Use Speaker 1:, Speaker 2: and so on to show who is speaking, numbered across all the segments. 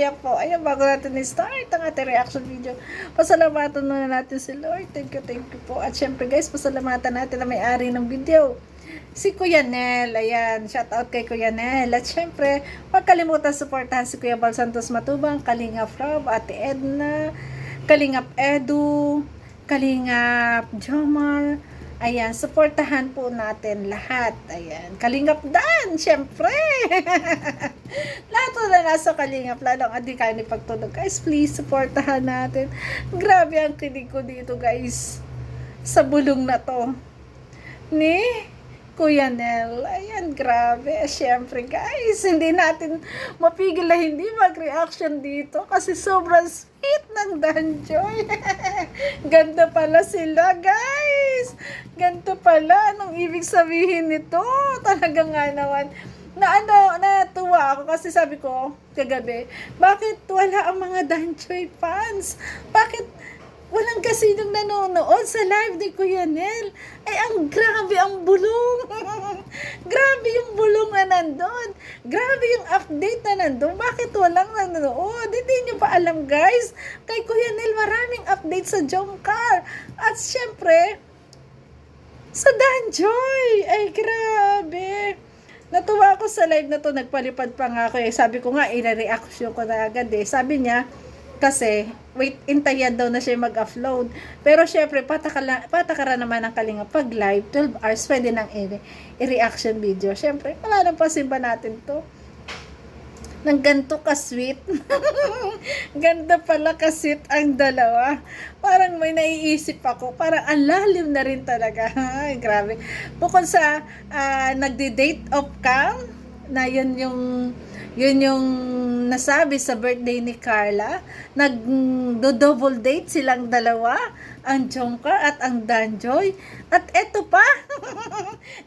Speaker 1: umiyak po. Ayan, bago natin i-start ang ating reaction video, pasalamatan muna natin si Lord. Thank you po. At syempre guys, pasalamatan natin na may-ari ng video, si Kuya Nel. Ayan, shout out kay Kuya Nel. At syempre, huwag kalimutan suportahan si Kuya Bal Santos Matubang, Kalingap Rob, Ate Edna, Kalingap Edu, Kalingap Jomar. Ayan, suportahan po natin lahat. Ayan, Kalingap Dan, syempre. Lahat po na nasa Kalingap, lalong adi kayo ni pagtulog. Guys, please, suportahan natin. Grabe ang kilig ko dito, guys. Sa bulong na to. Ni Kuya Nel. Ayan, grabe. Syempre, guys, hindi natin mapigil na hindi mag-reaction dito kasi sobrang sweet ng Danjoy. Ganda pala sila, guys. Ganda pala. Anong ibig sabihin nito? Talaga nga naman. Natuwa ako kasi sabi ko kagabi, bakit wala ang mga Danjoy fans? Bakit walang kasinong nanonood sa live ni Kuya Nel? Ay, ang grabe ang bulong. Grabe yung bulong na nandun. Grabe yung update na nandun. Bakit walang nanonood? Hindi nyo pa alam, guys. Kay Kuya Nel, maraming update sa Jomcar. At syempre, sa Danjoy. Ay, grabe. Natuwa ako sa live na to. Nagpalipad pa nga ako. Sabi ko nga, ina-reaction ko na agad eh. Sabi niya, kasi, intayan daw na siya mag-upload. Pero syempre, patakaran naman ang Kalinga pag live, 12 hours, pwede nang i-reaction video. Syempre, wala nang pasimba natin to. Nang ganito ka-sweet. Ganda pala ka-sweet ang dalawa. Parang may naiisip ako. Parang ang lalim na rin talaga. Ay, grabe. Bukod sa nagde-date of cam, na yun yung nasabi sa birthday ni Carla. Nag-double date silang dalawa, ang Jomcar at ang Danjoy. At eto pa,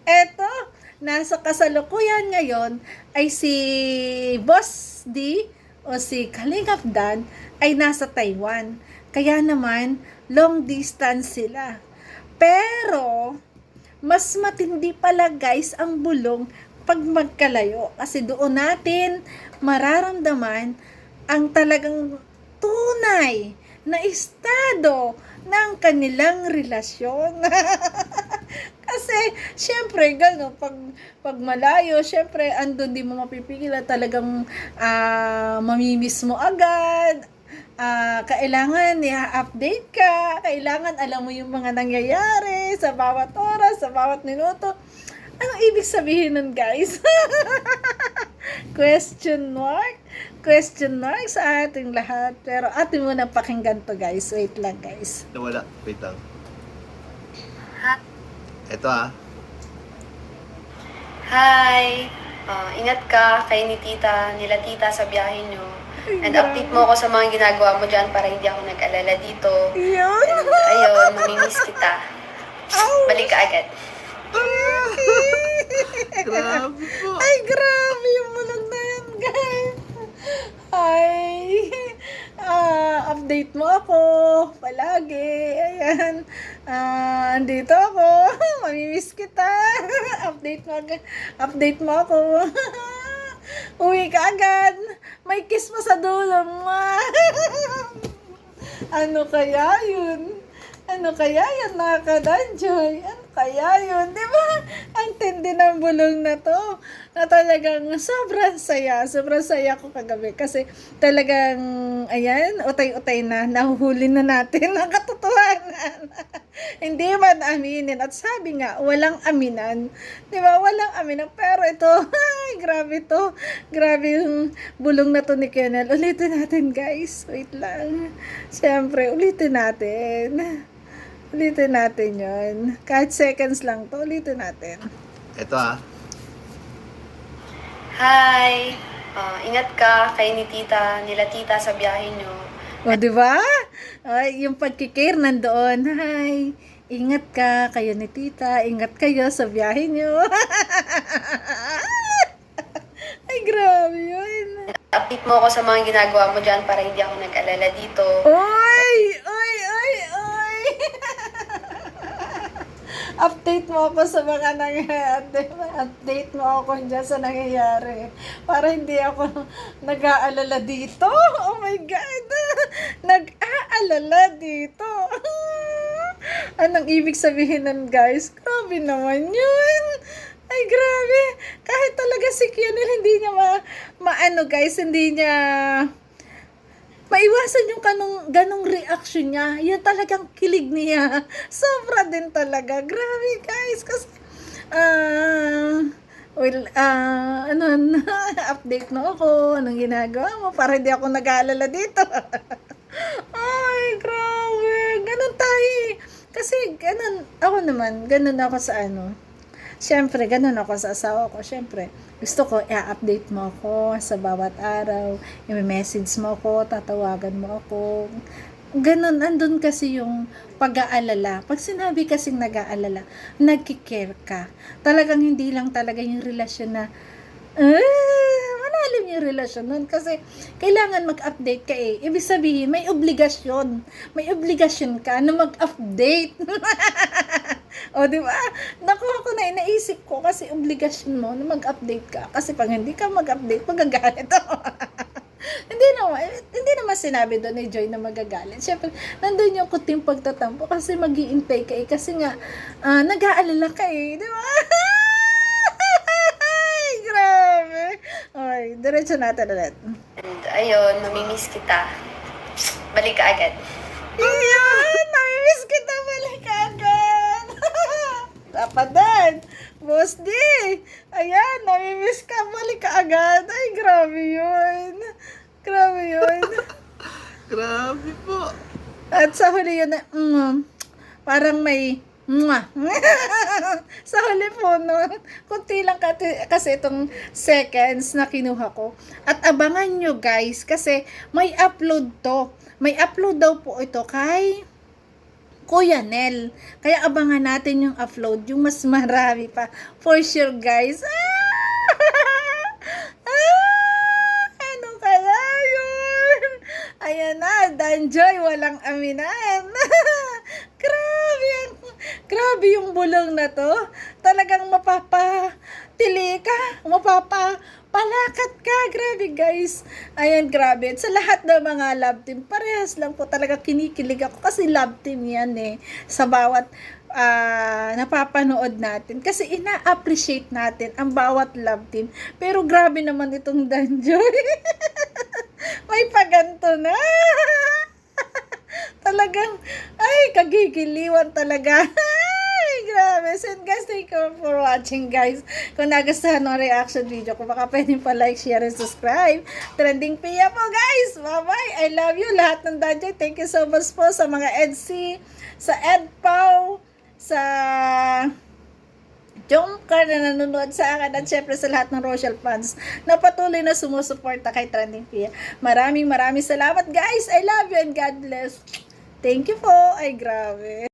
Speaker 1: eto, nasa kasalukuyan ngayon ay si Boss D o si Kalingap Dan ay nasa Taiwan. Kaya naman, long distance sila. Pero, mas matindi pala guys ang bulong pag magkalayo, kasi doon natin mararamdaman ang talagang tunay na estado ng kanilang relasyon. Kasi syempre gano'n, pag malayo, syempre andun di mo mapipigil at talagang mamimiss mo agad. Kailangan i-update ka, kailangan alam mo yung mga nangyayari sa bawat oras, sa bawat minuto. Anong ibig sabihin nun, guys? Question mark? Question mark sa ating lahat. Pero atin muna pakinggan to, guys. Wait lang, guys.
Speaker 2: Nawala. Wait lang.
Speaker 3: Ha?
Speaker 2: Ito
Speaker 3: Hi! Ingat ka kay nila tita sa biyahe nyo. And update mo ako sa mga ginagawa mo dyan para hindi ako nag-alala dito.
Speaker 1: Yun!
Speaker 3: And ayun, mamimiss kita. Balik ka agad.
Speaker 2: Grabe po.
Speaker 1: Ay, grabe yung bulog na yan, guys. Ay, update mo ako palagi. Ayan. Andito ako. Mamimiss kita. Update mo ako. Uwi ka agad. May kiss mo sa dulo mo. Ano kaya yun? Ano kaya yun, nakaka-Danjoy? Ano kaya yun? Di ba? Ang tindi ng bulong na to. Na talagang sobrang saya. Sobrang saya ko kagabi. Kasi talagang, ayan, utay-utay na. Nahuhuli na natin ang katotohanan. Hindi man aminin. At sabi nga, walang aminan. Di ba? Walang aminan. Pero ito, ay, grabe to. Grabe yung bulong na to ni Kenel. Ulitin natin, guys. Wait lang. Siyempre, ulitin natin. Ulitin natin yun. Kahit seconds lang to, ulitin natin.
Speaker 2: Ito
Speaker 3: Hi! Ingat ka kay nila tita sa biyahe nyo.
Speaker 1: O, di ba? Ay, yung pagkikare nandoon. Hi! Ingat ka, kayo ni tita. Ingat kayo sa biyahe nyo. Ay, grabe yun.
Speaker 3: Update mo ako sa mga ginagawa mo dyan para hindi ako nag-alala dito.
Speaker 1: Oy! Oy! Oy! Oy! Update mo ako sa mga nangyayari. Update mo ako dyan sa nangyayari. Para hindi ako nag-aalala dito. Oh my God! Nag-aalala dito. Anong ibig sabihin nun, guys? Grabe naman yun. Ay, grabe. Kahit talaga si Kionel, hindi niya maano, guys, hindi niya maiwasan yung ganong reaction niya. Yan talagang kilig niya. Sobra din talaga. Grabe, guys. Kasi, update mo ako. Anong ginagawa mo? Para hindi ako nag-aalala dito. Ay, grabe. Ganon tayo eh. Kasi, ganon, ako naman, ganon ako sa Siyempre, ganun ako sa asawa ko. Siyempre, gusto ko, i-update mo ako sa bawat araw. I-message mo ako, tatawagan mo ako. Ganun, andun kasi yung pag-aalala. Pag sinabi kasing nag-aalala, nagkikare ka. Talagang hindi lang talaga yung relasyon na, malalim yung relasyon nun. Kasi, kailangan mag-update ka eh. Ibig sabihin, may obligasyon. May obligasyon ka na mag-update. O, di ba? Nakuha ko na, naisip ko kasi obligasyon mo na mag-update ka. Kasi pag hindi ka mag-update, magagalit ako. Hindi naman sinabi doon ni Joy na magagalit. Siyempre, nandun yung kuting pagtatampo kasi mag-iintay ka eh. Kasi nga, nag-aalala ka eh. Di ba? Ay, grabe. Okay, diretso natin ulit.
Speaker 3: And ayun, mamimiss kita. Balik ka agad.
Speaker 1: Iyan! Namimiss kita, balik ka agad! Tapadan! Boss D! Ayan, namimiss ka, balik ka agad! Ay, grabe yun! Grabe yun!
Speaker 2: Grabe po.
Speaker 1: At sa huli yun, parang may sa huli po, no? Kunti lang kasi itong seconds na kinuha ko. At abangan nyo, guys, kasi may upload to. May upload daw po ito kay Kuya Nel. Kaya abangan natin yung upload, yung mas marami pa. For sure, guys. Ano kaya yun? Ayan na, Danjoy, walang aminan. Grabe yung bulong na to. Talagang mapapatili ka, mapapapalakat ka. Grabe, guys. Ayan, grabe. At sa lahat ng mga love team, parehas lang po talaga kinikilig ako kasi love team yan eh. Sa bawat napapanood natin. Kasi ina-appreciate natin ang bawat love team. Pero grabe naman itong Danjoy. May paganto na. Talagang, ay, kagigiliwan talaga. Ay, grabe. So, guys, thank you for watching, guys. Kung nagustuhan ng reaction video ko, baka pwedeng pa like, share, and subscribe. Trending Pia po, guys. Bye-bye. I love you. Lahat ng Danjoy. Thank you so much po sa mga EDC, sa EdPow, sa Jomcar na nanonood sa akin at syempre sa lahat ng Rochelle fans na patuloy na sumusuporta kay Trending Pia. Maraming salamat, guys. I love you and God bless. Thank you po. Ay, grabe.